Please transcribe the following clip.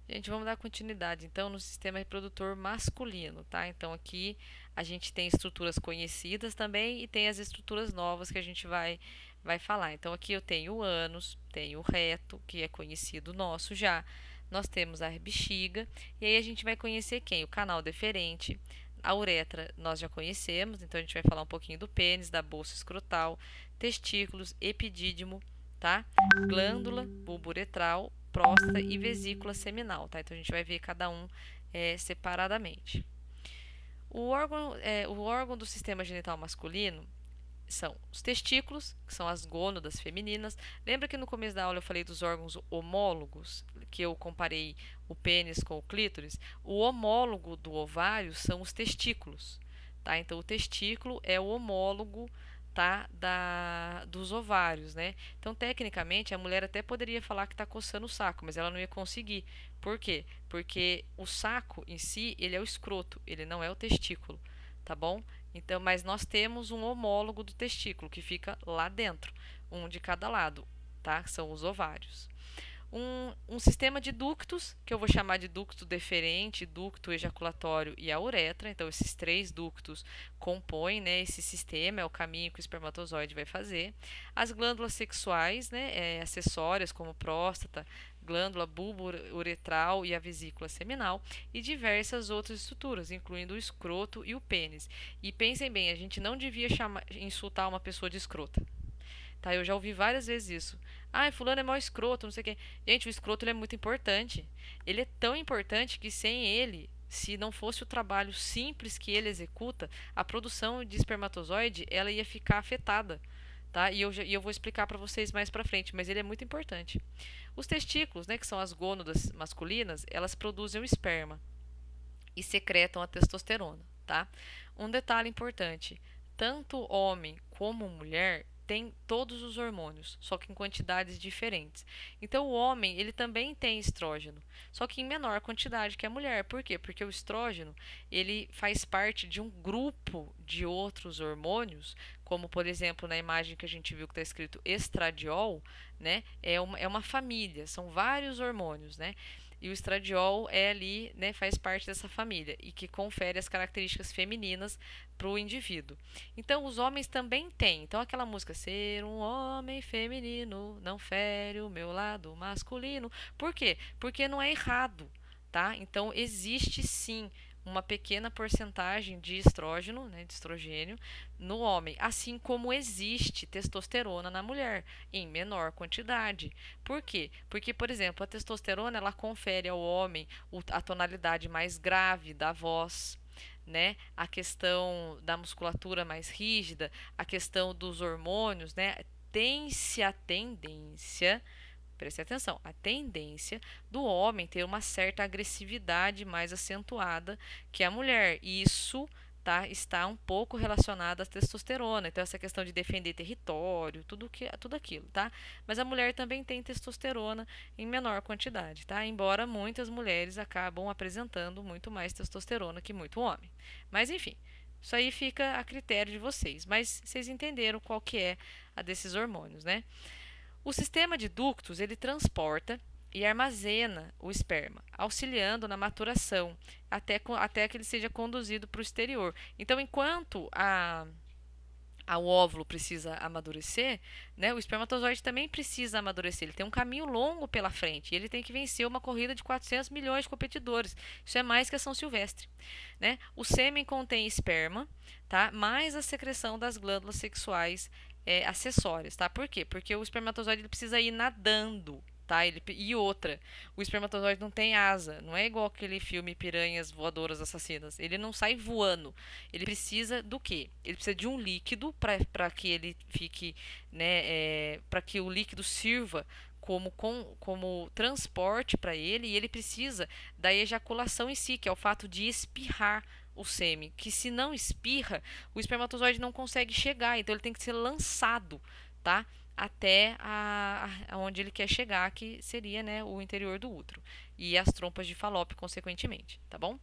Gente, vamos dar continuidade então no sistema reprodutor masculino, tá? Então aqui a gente tem estruturas conhecidas também e tem as estruturas novas que a gente vai falar. Então aqui eu tenho o ânus, tenho o reto, que é conhecido nosso já. Nós temos a bexiga e aí a gente vai conhecer quem? O canal deferente. A uretra nós já conhecemos, então a gente vai falar um pouquinho do pênis, da bolsa escrotal, testículos, epidídimo, tá? Glândula, bulbo uretral, próstata e vesícula seminal, tá? Então a gente vai ver cada um separadamente. O órgão do sistema genital masculino são os testículos, que são as gônadas femininas. Lembra que no começo da aula eu falei dos órgãos homólogos, que eu comparei o pênis com o clítoris? O homólogo do ovário são os testículos, tá? Então o testículo é o homólogo, tá, dos ovários, né? Então, tecnicamente, a mulher até poderia falar que está coçando o saco, mas ela não ia conseguir. Por quê? Porque o saco em si, ele é o escroto, ele não é o testículo, tá bom? Então, mas nós temos um homólogo do testículo que fica lá dentro, um de cada lado, tá? São os ovários. Um sistema de ductos, que eu vou chamar de ducto deferente, ducto ejaculatório e a uretra. Então, esses três ductos compõem, né, esse sistema, é o caminho que o espermatozoide vai fazer. As glândulas sexuais, né, acessórias, como próstata, glândula bulbo uretral e a vesícula seminal, e diversas outras estruturas, incluindo o escroto e o pênis. E pensem bem, a gente não devia insultar uma pessoa de escrota. Tá, eu já ouvi várias vezes isso. Ah, fulano é mau escroto, não sei o quê. Gente, o escroto ele é muito importante. Ele é tão importante que sem ele, se não fosse o trabalho simples que ele executa, a produção de espermatozoide ela ia ficar afetada. Tá? E eu vou explicar para vocês mais para frente, mas ele é muito importante. Os testículos, né, que são as gônadas masculinas, elas produzem o esperma e secretam a testosterona, tá? Um detalhe importante: tanto homem como mulher tem todos os hormônios, só que em quantidades diferentes. Então o homem, ele também tem estrógeno, só que em menor quantidade que a mulher. Por quê? Porque o estrógeno, ele faz parte de um grupo de outros hormônios, como por exemplo, na imagem que a gente viu que está escrito estradiol, né? É uma família, são vários hormônios, né? E o estradiol é ali, né, faz parte dessa família e que confere as características femininas para o indivíduo. Então, os homens também têm. Então, aquela música Ser um homem feminino não fere o meu lado masculino. Por quê? Porque não é errado, tá? Então, existe sim uma pequena porcentagem de estrógeno, né, de estrogênio, no homem, assim como existe testosterona na mulher, em menor quantidade. Por quê? Porque, por exemplo, a testosterona ela confere ao homem a tonalidade mais grave da voz, né? A questão da musculatura mais rígida, a questão dos hormônios, né? Tem-se a tendência, preste atenção, a tendência do homem ter uma certa agressividade mais acentuada que a mulher. Isso, tá, está um pouco relacionado à testosterona. Então, essa questão de defender território, tudo aquilo, tá? Mas a mulher também tem testosterona em menor quantidade, tá? Embora muitas mulheres acabam apresentando muito mais testosterona que muito homem. Mas, enfim, isso aí fica a critério de vocês. Mas vocês entenderam qual que é a desses hormônios, né? O sistema de ductos ele transporta e armazena o esperma, auxiliando na maturação até que ele seja conduzido para o exterior. Então, enquanto o óvulo precisa amadurecer, né, o espermatozoide também precisa amadurecer. Ele tem um caminho longo pela frente e ele tem que vencer uma corrida de 400 milhões de competidores. Isso é mais que a São Silvestre. Né? O sêmen contém esperma, tá? Mais a secreção das glândulas sexuais acessórias. Tá? Por quê? Porque o espermatozoide ele precisa ir nadando. Tá? E outra, o espermatozoide não tem asa, não é igual aquele filme Piranhas Voadoras Assassinas. Ele não sai voando. Ele precisa do quê? Ele precisa de um líquido para que ele fique, né, para que o líquido sirva como transporte para ele, e ele precisa da ejaculação em si, que é o fato de espirrar o sêmen, que se não espirra, o espermatozoide não consegue chegar, então ele tem que ser lançado, tá? Até aonde ele quer chegar, que seria, né, o interior do útero e as trompas de Falópio, consequentemente, tá bom?